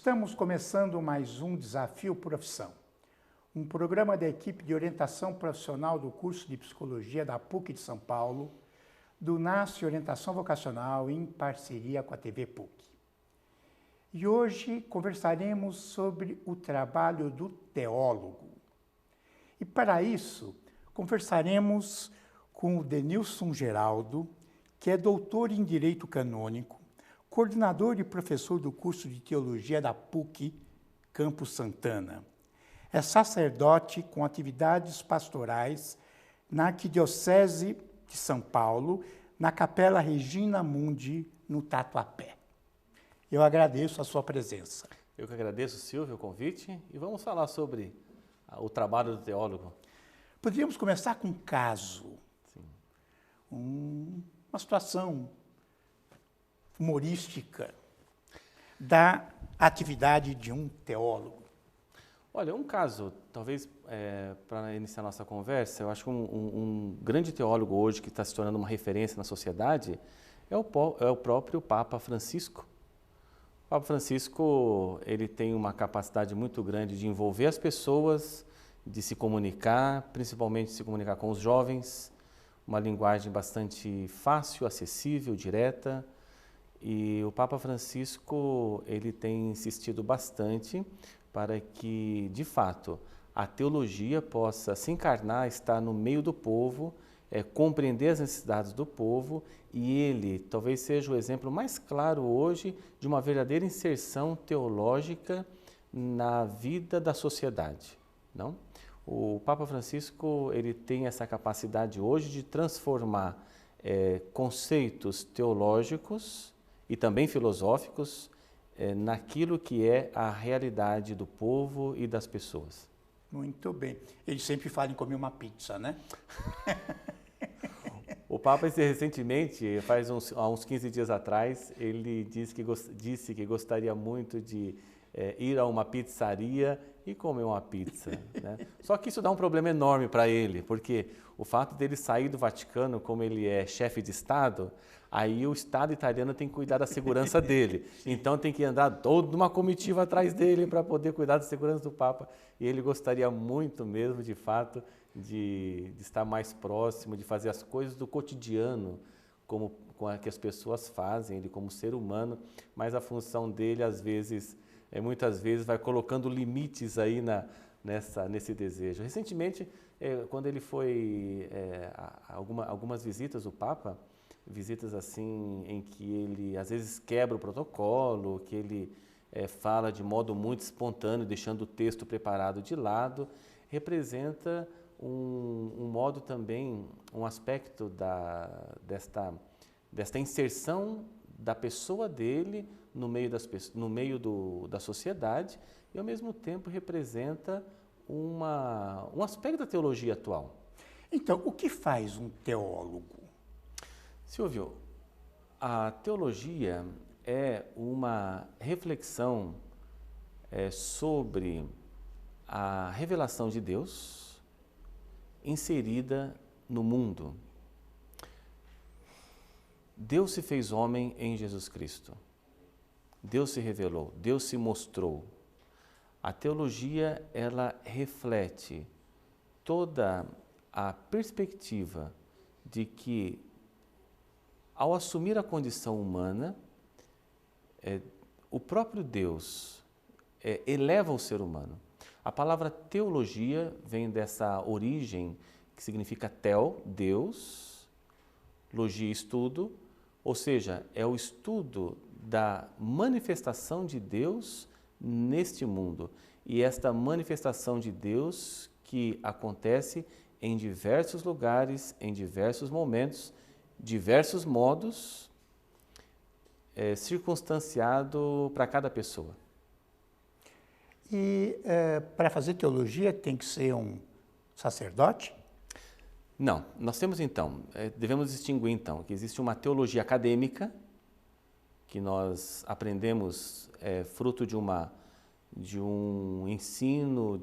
Estamos começando mais um Desafio Profissão, um programa da equipe de orientação profissional do curso de Psicologia da PUC de São Paulo, do NASCE Orientação Vocacional em parceria com a TV PUC. E hoje conversaremos sobre o trabalho do teólogo. E para isso, conversaremos com o Denilson Geraldo, que é doutor em Direito Canônico, coordenador e professor do curso de Teologia da PUC, Campus Santana. É sacerdote com atividades pastorais na Arquidiocese de São Paulo, na Capela Regina Mundi, no Tatuapé. Eu agradeço a sua presença. Eu que agradeço, Silvio, o convite, e vamos falar sobre o trabalho do teólogo. Poderíamos começar com um caso, uma situação humorística da atividade de um teólogo. Olha, um caso, talvez para iniciar nossa conversa, eu acho que um grande teólogo hoje que está se tornando uma referência na sociedade é o próprio Papa Francisco. O Papa Francisco, ele tem uma capacidade muito grande de envolver as pessoas, de se comunicar, principalmente se comunicar com os jovens, uma linguagem bastante fácil, acessível, direta. E o Papa Francisco, ele tem insistido bastante para que, de fato, a teologia possa se encarnar, estar no meio do povo, compreender as necessidades do povo, e ele talvez seja o exemplo mais claro hoje de uma verdadeira inserção teológica na vida da sociedade, não? O Papa Francisco, ele tem essa capacidade hoje de transformar conceitos teológicos e também filosóficos naquilo que é a realidade do povo e das pessoas. Muito bem. Ele sempre fala em comer uma pizza, né? O Papa, recentemente, há uns 15 dias atrás, ele disse que gostaria muito de ir a uma pizzaria e comer uma pizza, né? Só que isso dá um problema enorme para ele, porque o fato dele sair do Vaticano, como ele é chefe de Estado, aí o Estado italiano tem que cuidar da segurança dele. Então tem que andar toda uma comitiva atrás dele para poder cuidar da segurança do Papa. E ele gostaria muito mesmo, de fato, de estar mais próximo, de fazer as coisas do cotidiano, com que as pessoas fazem, ele como ser humano, mas a função dele, às vezes, muitas vezes, vai colocando limites aí nesse desejo. Recentemente, quando ele foi algumas visitas do Papa, visitas assim em que ele às vezes quebra o protocolo, que ele fala de modo muito espontâneo, deixando o texto preparado de lado, representa um modo também, um aspecto desta inserção da pessoa dele no meio da sociedade e, ao mesmo tempo, representa um aspecto da teologia atual. Então, o que faz um teólogo? Silvio, a teologia é uma reflexão sobre a revelação de Deus inserida no mundo. Deus se fez homem em Jesus Cristo. Deus se revelou, Deus se mostrou. A teologia, ela reflete toda a perspectiva de que, ao assumir a condição humana, o próprio Deus eleva o ser humano. A palavra teologia vem dessa origem que significa tel, Deus, logia, estudo, ou seja, é o estudo da manifestação de Deus neste mundo. E esta manifestação de Deus que acontece em diversos lugares, em diversos momentos, diversos modos, circunstanciado para cada pessoa. E para fazer teologia tem que ser um sacerdote? Não, nós temos então, devemos distinguir então, que existe uma teologia acadêmica, que nós aprendemos fruto de um ensino,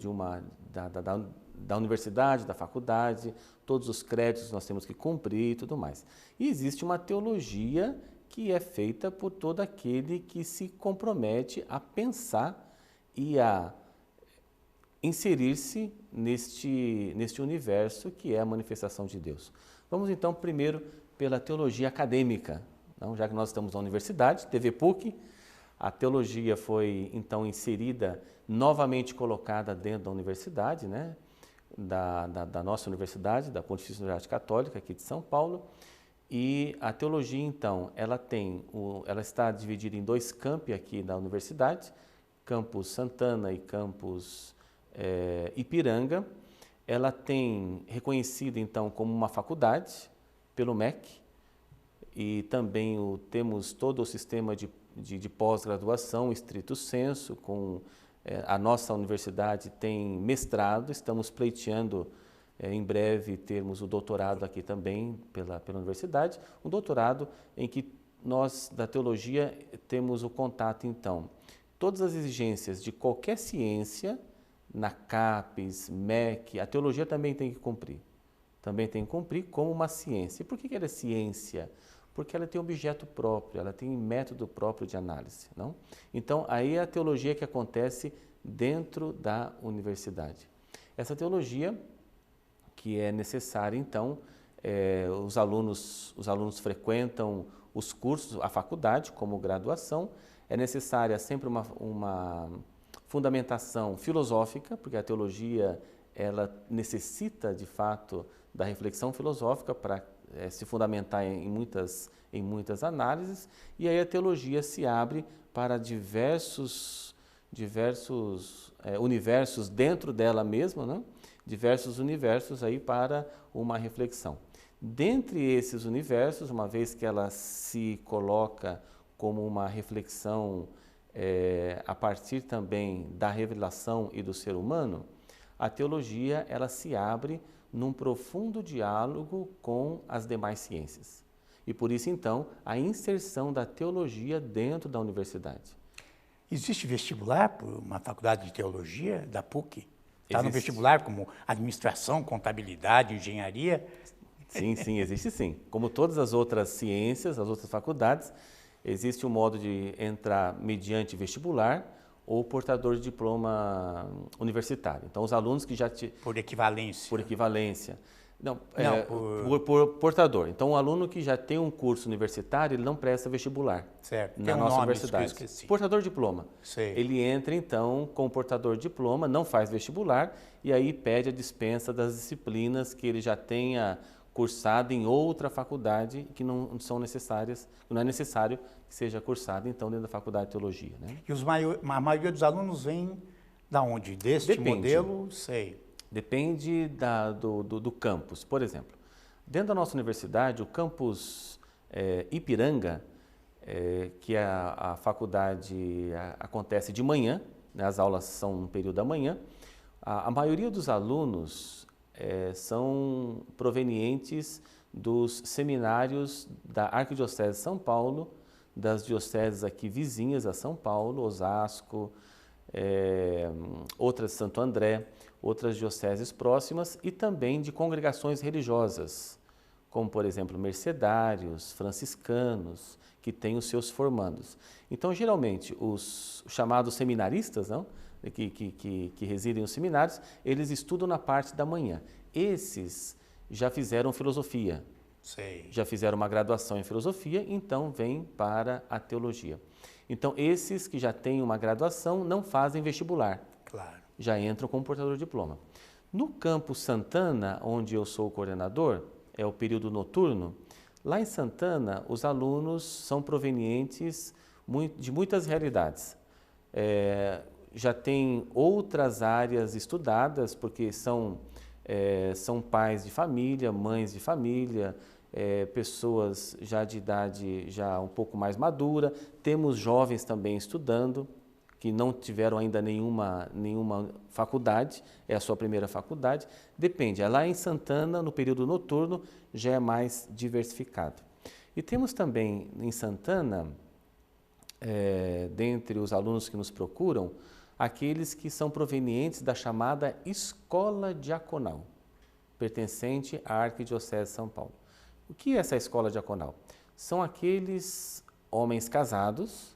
da universidade, da faculdade, todos os créditos nós temos que cumprir e tudo mais. E existe uma teologia que é feita por todo aquele que se compromete a pensar e a inserir-se neste universo que é a manifestação de Deus. Vamos então primeiro pela teologia acadêmica. Então, já que nós estamos na universidade, TV PUC, a teologia foi então inserida, novamente colocada dentro da universidade, né? da nossa universidade, da Pontifícia Universidade Católica aqui de São Paulo. E a teologia, então, ela está dividida em 2 campi aqui da universidade, campus Santana e campus Ipiranga. Ela tem reconhecida, então, como uma faculdade pelo MEC e também temos todo o sistema de pós-graduação, estrito sensu, com a nossa universidade tem mestrado, estamos pleiteando em breve termos o doutorado aqui também pela universidade, um doutorado em que nós da teologia temos o contato então, todas as exigências de qualquer ciência, na CAPES, MEC, a teologia também tem que cumprir como uma ciência. E por que ela é ciência? Porque ela tem objeto próprio, ela tem método próprio de análise, não? Então, aí é a teologia que acontece dentro da universidade. Essa teologia que é necessária, então, os alunos frequentam os cursos, a faculdade como graduação, é necessária sempre uma fundamentação filosófica, porque a teologia ela necessita, de fato, da reflexão filosófica para se fundamentar em muitas análises, e aí a teologia se abre para diversos universos dentro dela mesma, né? Diversos universos aí para uma reflexão. Dentre esses universos, uma vez que ela se coloca como uma reflexão a partir também da revelação e do ser humano, a teologia ela se abre num profundo diálogo com as demais ciências. E por isso, então, a inserção da teologia dentro da universidade. Existe vestibular por uma faculdade de teologia da PUC? Está no vestibular como administração, contabilidade, engenharia? Sim, existe sim. Como todas as outras ciências, as outras faculdades, existe um modo de entrar mediante vestibular ou portador de diploma universitário. Então, os alunos que já... Por equivalência. Por equivalência. Não, por portador. Então, o aluno que já tem um curso universitário, ele não presta vestibular. Certo. Na nossa universidade. Que eu esqueci. Portador de diploma. Sei. Ele entra, então, com o portador de diploma, não faz vestibular e aí pede a dispensa das disciplinas que ele já tenha cursado em outra faculdade que não são necessárias, que não é necessário que seja cursado, então, dentro da faculdade de teologia. Né? E a maioria dos alunos vem da onde? Deste modelo? Sei. Depende do campus. Por exemplo, dentro da nossa universidade, o campus Ipiranga, que a faculdade acontece de manhã, né, as aulas são no período da manhã, a maioria dos alunos são provenientes dos seminários da Arquidiocese de São Paulo, das dioceses aqui vizinhas a São Paulo, Osasco, outras Santo André, outras dioceses próximas e também de congregações religiosas, como por exemplo mercedários, franciscanos, que têm os seus formandos. Então, geralmente, os chamados seminaristas, não? Que residem nos seminários, eles estudam na parte da manhã. Esses já fizeram filosofia, Sei. já fizeram uma graduação em filosofia, então vêm para a teologia. Então, esses que já têm uma graduação não fazem vestibular. Claro. Já entram como portador de diploma. No campus Santana, onde eu sou o coordenador, é o período noturno, lá em Santana, os alunos são provenientes de muitas realidades. Já tem outras áreas estudadas, porque são pais de família, mães de família, pessoas já de idade já um pouco mais madura, temos jovens também estudando, que não tiveram ainda nenhuma faculdade, é a sua primeira faculdade, depende. Lá em Santana, no período noturno, já é mais diversificado. E temos também em Santana, dentre os alunos que nos procuram, aqueles que são provenientes da chamada escola diaconal, pertencente à Arquidiocese de São Paulo. O que é essa escola diaconal? São aqueles homens casados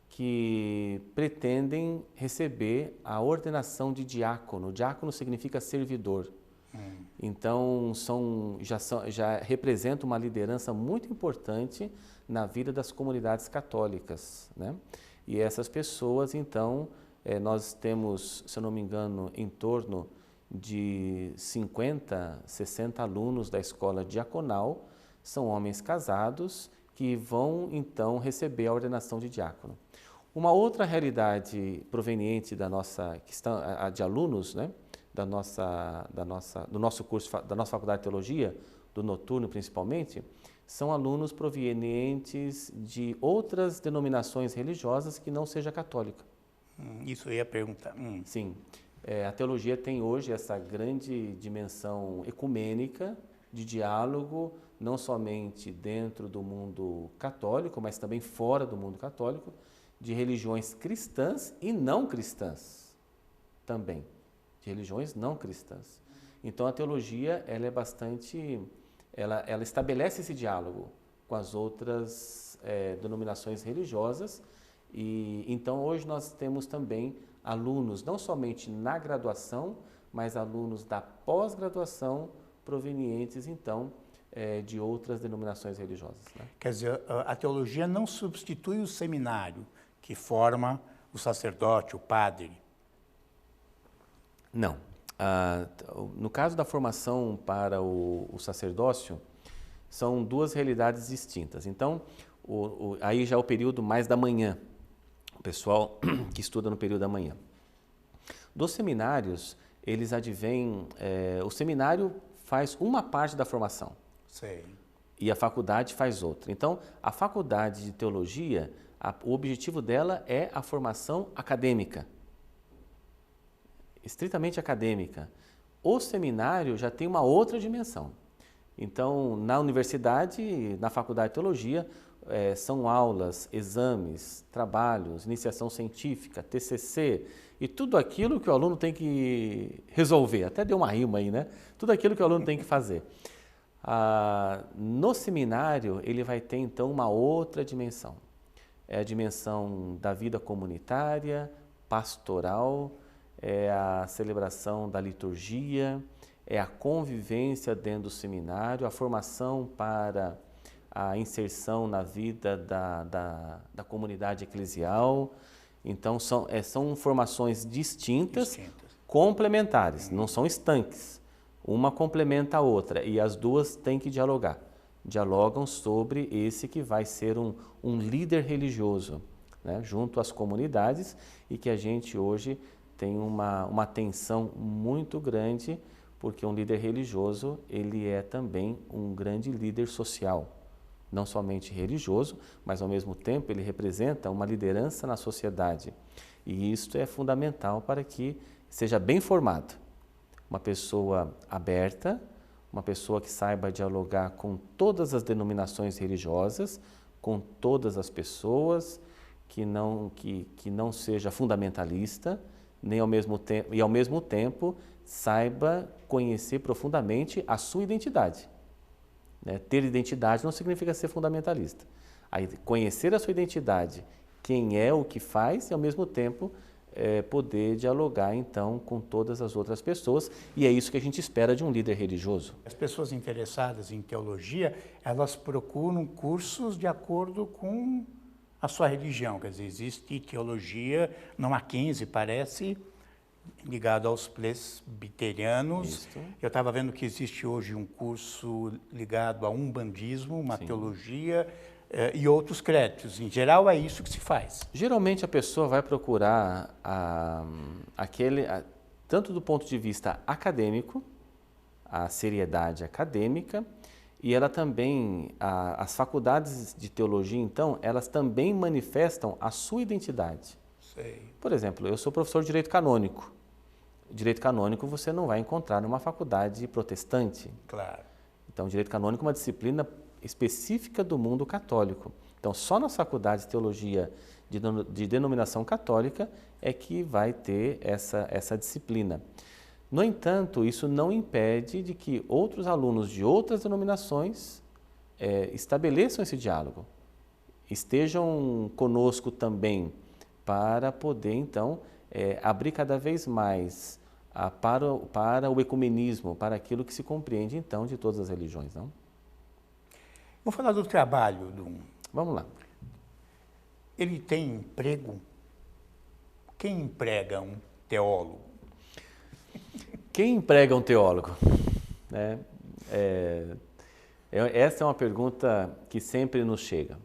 que pretendem receber a ordenação de diácono. Diácono significa servidor. Então, já representa uma liderança muito importante na vida das comunidades católicas, né? E essas pessoas, então, nós temos, se eu não me engano, em torno de 50, 60 alunos da escola diaconal, são homens casados que vão, então, receber a ordenação de diácono. Uma outra realidade proveniente da nossa questão de alunos, né, do nosso curso, da nossa faculdade de teologia, do noturno principalmente, são alunos provenientes de outras denominações religiosas que não seja católica. Isso eu ia perguntar. Sim, a teologia tem hoje essa grande dimensão ecumênica de diálogo, não somente dentro do mundo católico, mas também fora do mundo católico, de religiões cristãs e não cristãs também, de religiões não cristãs. Então a teologia, ela é bastante, ela estabelece esse diálogo com as outras denominações religiosas, e então hoje nós temos também alunos, não somente na graduação, mas alunos da pós-graduação provenientes então de outras denominações religiosas, né? Quer dizer, a teologia não substitui o seminário que forma o sacerdote, o padre? Não. No caso da formação para o sacerdócio, são duas realidades distintas. Então, aí já é o período mais da manhã, o pessoal que estuda no período da manhã. Dos seminários, eles advêm, o seminário faz uma parte da formação. Sei. E a faculdade faz outra. Então, a faculdade de teologia, o objetivo dela é a formação acadêmica, estritamente acadêmica. O seminário já tem uma outra dimensão. Então, na universidade, na faculdade de teologia, são aulas, exames, trabalhos, iniciação científica, TCC e tudo aquilo que o aluno tem que resolver. Até deu uma rima aí, né? Tudo aquilo que o aluno tem que fazer. No seminário, ele vai ter, então, uma outra dimensão. É a dimensão da vida comunitária, pastoral, é a celebração da liturgia, é a convivência dentro do seminário, a formação para a inserção na vida da comunidade eclesial. Então, são formações distintas, complementares, não são estanques. Uma complementa a outra e as duas têm que dialogar. Dialogam sobre esse que vai ser um líder religioso, né, junto às comunidades, e que a gente hoje tem uma atenção muito grande, porque um líder religioso, ele é também um grande líder social, não somente religioso, mas ao mesmo tempo ele representa uma liderança na sociedade. E isso é fundamental para que seja bem formado. Uma pessoa aberta, uma pessoa que saiba dialogar com todas as denominações religiosas, com todas as pessoas, que não seja fundamentalista, nem ao mesmo tempo saiba conhecer profundamente a sua identidade. Né? Ter identidade não significa ser fundamentalista. Aí, conhecer a sua identidade, quem é, o que faz, e ao mesmo tempo poder dialogar então com todas as outras pessoas, e é isso que a gente espera de um líder religioso. As pessoas interessadas em teologia, elas procuram cursos de acordo com a sua religião, quer dizer, existe teologia no Mackenzie, parece, ligado aos presbiterianos. Isso. Eu estava vendo que existe hoje um curso ligado a umbandismo, uma Sim. teologia e outros créditos. Em geral, é isso que se faz. Geralmente a pessoa vai procurar tanto do ponto de vista acadêmico, a seriedade acadêmica, e ela também, as faculdades de teologia, então, elas também manifestam a sua identidade. Sei. Por exemplo, eu sou professor de direito canônico. Direito canônico você não vai encontrar numa faculdade protestante. Claro. Então, direito canônico é uma disciplina específica do mundo católico. Então, só nas faculdades de teologia de denominação católica é que vai ter essa disciplina. No entanto, isso não impede de que outros alunos de outras denominações estabeleçam esse diálogo, estejam conosco também para poder, então, abrir cada vez mais para o ecumenismo, para aquilo que se compreende, então, de todas as religiões, não? Vou falar do trabalho. Vamos lá. Ele tem emprego? Quem emprega um teólogo? Quem emprega um teólogo? Essa é uma pergunta que sempre nos chega.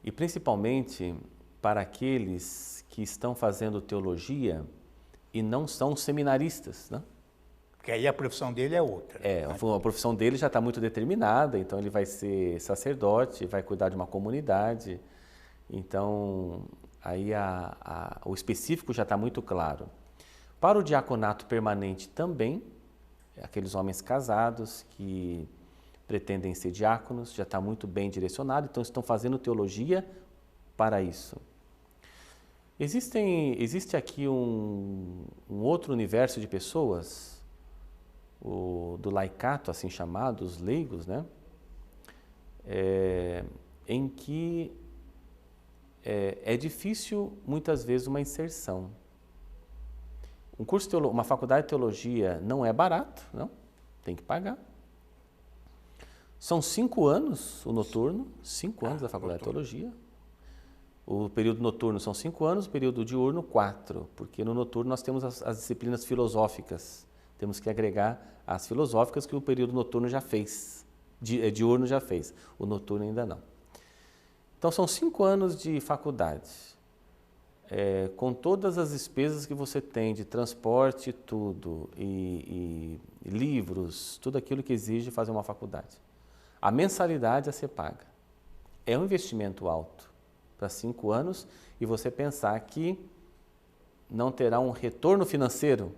E principalmente para aqueles que estão fazendo teologia e não são seminaristas, né? Porque aí a profissão dele é outra. A profissão dele já está muito determinada, então ele vai ser sacerdote, vai cuidar de uma comunidade. Então, aí o específico já está muito claro. Para o diaconato permanente também, aqueles homens casados que pretendem ser diáconos, já está muito bem direcionado, então estão fazendo teologia para isso. Existe aqui um outro universo de pessoas, do laicato, assim chamado, os leigos, né? Em que é difícil, muitas vezes, uma inserção. Uma faculdade de teologia não é barato, não? Tem que pagar. São 5 anos o noturno, 5 anos da faculdade de teologia. O período noturno são 5 anos, o período diurno 4, porque no noturno nós temos as disciplinas filosóficas. Temos que agregar as filosóficas que o período noturno já fez, diurno já fez, o noturno ainda não. Então são 5 anos de faculdade, com todas as despesas que você tem de transporte, tudo, e livros, tudo aquilo que exige fazer uma faculdade. A mensalidade a ser paga. É um investimento alto para 5 anos e você pensar que não terá um retorno financeiro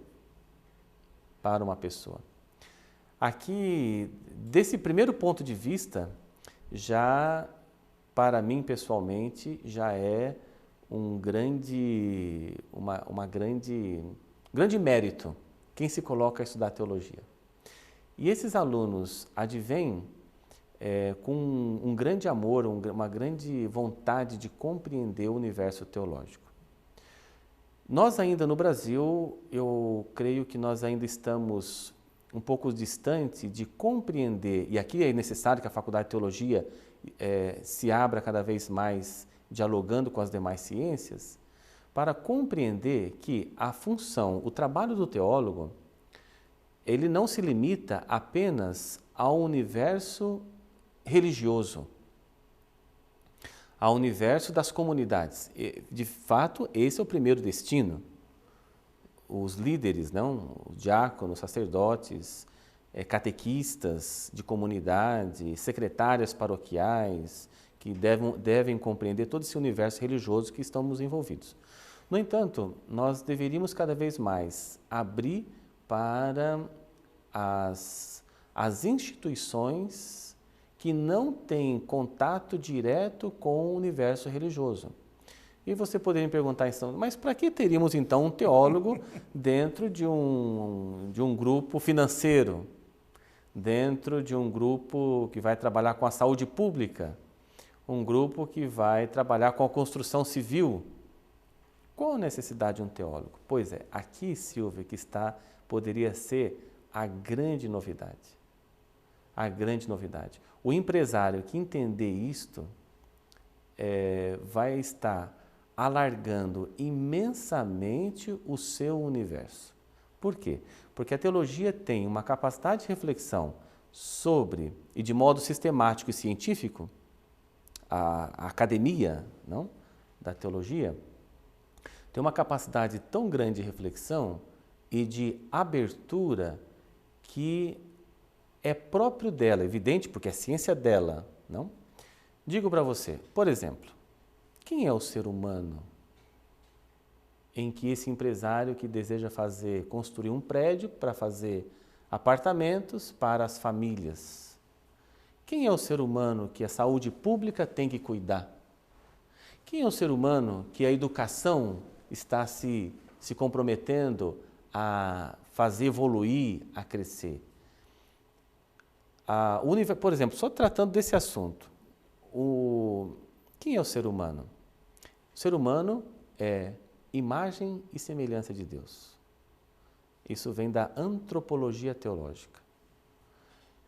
para uma pessoa. Aqui, desse primeiro ponto de vista, já, para mim pessoalmente, já é um grande mérito quem se coloca a estudar teologia. E esses alunos advêm com um grande amor, uma grande vontade de compreender o universo teológico. Nós ainda no Brasil, eu creio que nós ainda estamos um pouco distante de compreender, e aqui é necessário que a Faculdade de Teologia se abra cada vez mais, dialogando com as demais ciências, para compreender que a função, o trabalho do teólogo, ele não se limita apenas ao universo religioso, ao universo das comunidades. De fato, esse é o primeiro destino. Os líderes, não? Os diáconos, sacerdotes, catequistas de comunidade, secretárias paroquiais, que devem compreender todo esse universo religioso que estamos envolvidos. No entanto, nós deveríamos cada vez mais abrir para as instituições que não têm contato direto com o universo religioso. E você poderia me perguntar, então, mas para que teríamos então um teólogo dentro de um grupo financeiro, dentro de um grupo que vai trabalhar com a saúde pública, um grupo que vai trabalhar com a construção civil? Qual a necessidade de um teólogo? Pois é, aqui, Silvia, que poderia ser a grande novidade. A grande novidade. O empresário que entender isto vai estar alargando imensamente o seu universo. Por quê? Porque a teologia tem uma capacidade de reflexão sobre, e de modo sistemático e científico, a academia, não, da teologia, tem uma capacidade tão grande de reflexão e de abertura que é próprio dela, evidente, porque é ciência dela, não? Digo para você, por exemplo, quem é o ser humano em que esse empresário que deseja construir um prédio para fazer apartamentos para as famílias? Quem é o ser humano que a saúde pública tem que cuidar? Quem é o ser humano que a educação está se comprometendo a fazer evoluir, a crescer? Por exemplo, só tratando desse assunto, quem é o ser humano? O ser humano é imagem e semelhança de Deus. Isso vem da antropologia teológica.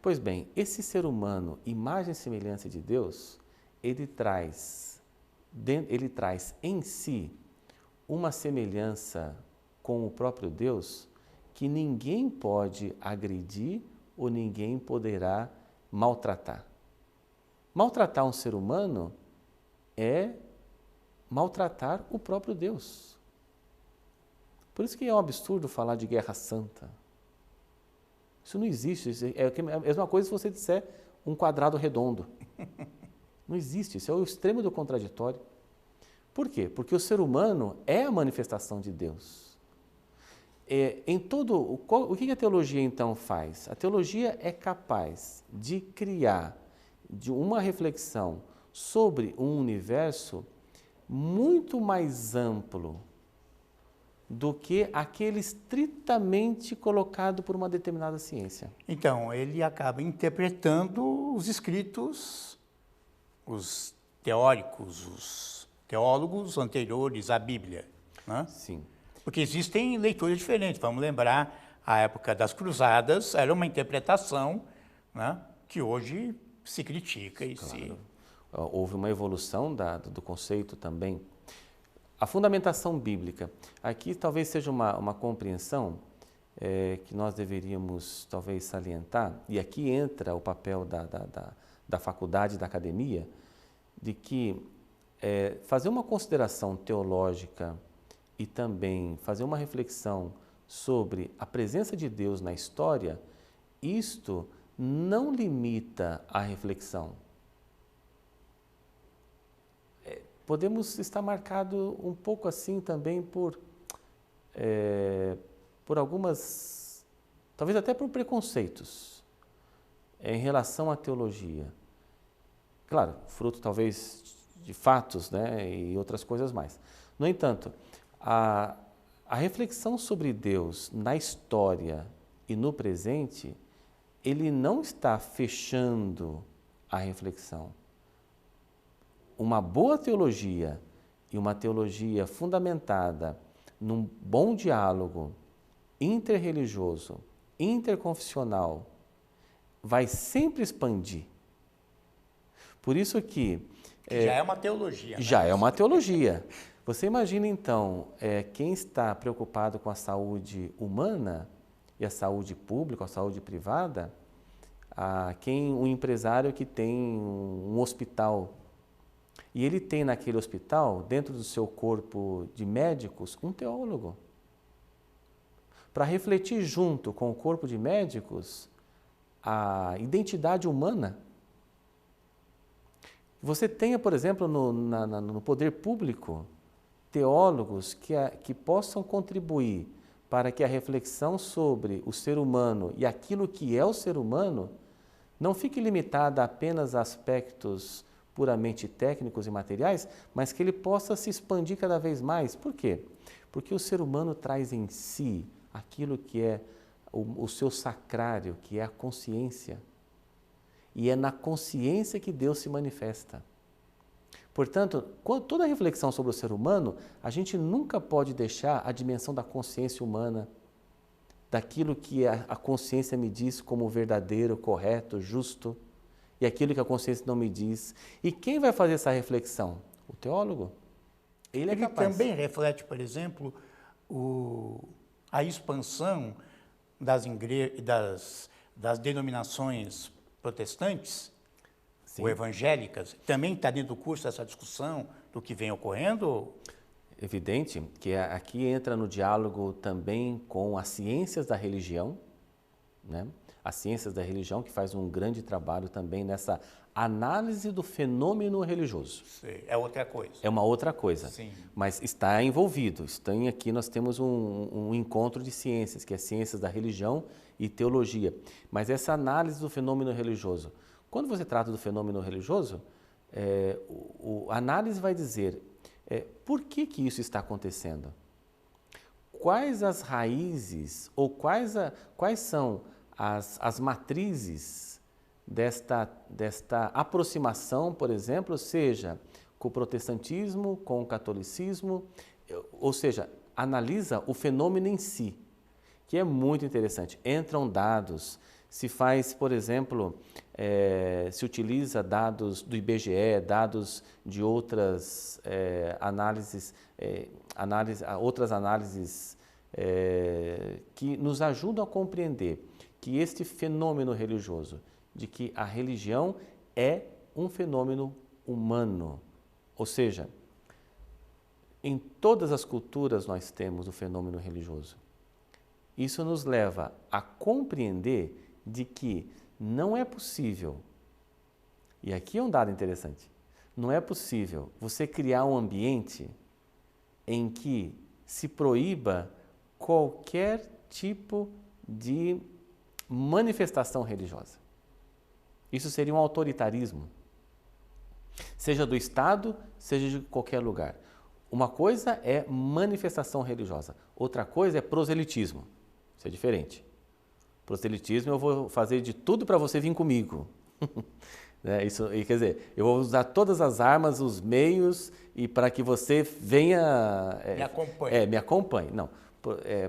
Pois bem, esse ser humano, imagem e semelhança de Deus, ele traz em si uma semelhança com o próprio Deus que ninguém pode agredir ou ninguém poderá maltratar. Maltratar um ser humano é maltratar o próprio Deus. Por isso que é um absurdo falar de guerra santa. Isso não existe. É a mesma coisa se você disser um quadrado redondo. Não existe. Isso é o extremo do contraditório. Por quê? Porque o ser humano é a manifestação de Deus. O que a teologia então faz? A teologia é capaz de criar uma reflexão sobre um universo muito mais amplo do que aquele estritamente colocado por uma determinada ciência. Então, ele acaba interpretando os escritos, os teóricos, os teólogos anteriores à Bíblia, né? Sim. Porque existem leituras diferentes. Vamos lembrar, a época das cruzadas era uma interpretação, né, que hoje se critica e claro. Houve uma evolução do conceito também. A fundamentação bíblica. Aqui talvez seja uma compreensão que nós deveríamos talvez salientar, e aqui entra o papel da faculdade, da academia, de que fazer uma consideração teológica e também fazer uma reflexão sobre a presença de Deus na história, isto não limita a reflexão. Podemos estar marcado um pouco assim também por algumas, talvez até por preconceitos em relação à teologia. Claro, fruto talvez de fatos, né, e outras coisas mais. No entanto, a reflexão sobre Deus na história e no presente, ele não está fechando a reflexão. Uma boa teologia e uma teologia fundamentada num bom diálogo interreligioso, interconfessional, vai sempre expandir. Por isso que... já é uma teologia. Né? Já é uma teologia. Você imagina então, quem está preocupado com a saúde humana e a saúde pública, a saúde privada, um empresário que tem um hospital. E ele tem naquele hospital, dentro do seu corpo de médicos, um teólogo. Para refletir junto com o corpo de médicos a identidade humana. Você tenha, por exemplo, no poder público, teólogos que possam contribuir para que a reflexão sobre o ser humano e aquilo que é o ser humano não fique limitada apenas a aspectos puramente técnicos e materiais, mas que ele possa se expandir cada vez mais. Por quê? Porque o ser humano traz em si aquilo que é o seu sacrário, que é a consciência. E é na consciência que Deus se manifesta. Portanto, toda reflexão sobre o ser humano, a gente nunca pode deixar a dimensão da consciência humana, daquilo que a consciência me diz como verdadeiro, correto, justo, e aquilo que a consciência não me diz. E quem vai fazer essa reflexão? O teólogo. Ele é capaz. Também reflete, por exemplo, a expansão das denominações protestantes, ou evangélicas. Também está dentro do curso essa discussão do que vem ocorrendo? Evidente que aqui entra no diálogo também com as ciências da religião, né? As ciências da religião, que faz um grande trabalho também nessa análise do fenômeno religioso. Sim, é outra coisa. É uma outra coisa, sim, mas está envolvido. Aqui nós temos um encontro de ciências, que é ciências da religião e teologia. Mas essa análise do fenômeno religioso, quando você trata do fenômeno religioso, a análise vai dizer por que isso está acontecendo? Quais as raízes ou quais são as matrizes desta aproximação, por exemplo, seja com o protestantismo, com o catolicismo, ou seja, analisa o fenômeno em si, que é muito interessante. Entram dados, se faz, por exemplo, se utiliza dados do IBGE, dados de outras outras análises que nos ajudam a compreender que este fenômeno religioso, de que a religião é um fenômeno humano, ou seja, em todas as culturas nós temos o fenômeno religioso. Isso nos leva a compreender de que não é possível, e aqui é um dado interessante, não é possível você criar um ambiente em que se proíba qualquer tipo de manifestação religiosa. Isso seria um autoritarismo, seja do Estado, seja de qualquer lugar. Uma coisa é manifestação religiosa, outra coisa é proselitismo. Isso é diferente. Proselitismo, eu vou fazer de tudo para você vir comigo. Isso, quer dizer, eu vou usar todas as armas, os meios, e para que você venha... me acompanhe. Me acompanhe. Não,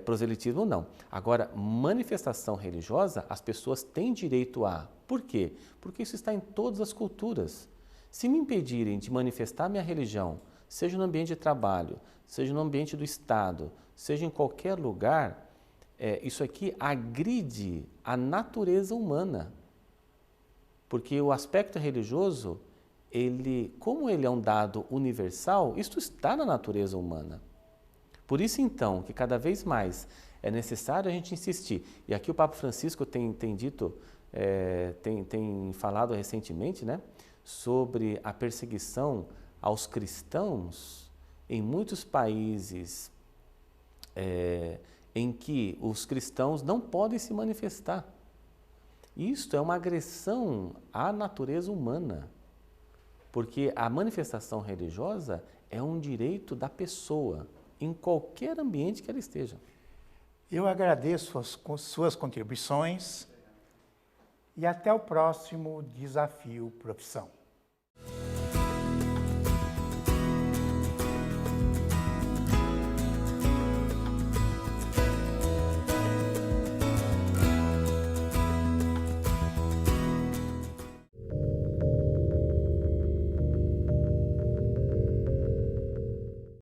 proselitismo não. Agora, manifestação religiosa, as pessoas têm direito a. Por quê? Porque isso está em todas as culturas. Se me impedirem de manifestar minha religião, seja no ambiente de trabalho, seja no ambiente do Estado, seja em qualquer lugar, isso aqui agride a natureza humana. Porque o aspecto religioso, como ele é um dado universal, isto está na natureza humana. Por isso, então, que cada vez mais é necessário a gente insistir. E aqui o Papa Francisco tem dito, tem falado recentemente, né, sobre a perseguição aos cristãos em muitos países em que os cristãos não podem se manifestar. Isto é uma agressão à natureza humana, porque a manifestação religiosa é um direito da pessoa, em qualquer ambiente que ela esteja. Eu agradeço as suas contribuições e até o próximo Desafio Profissão.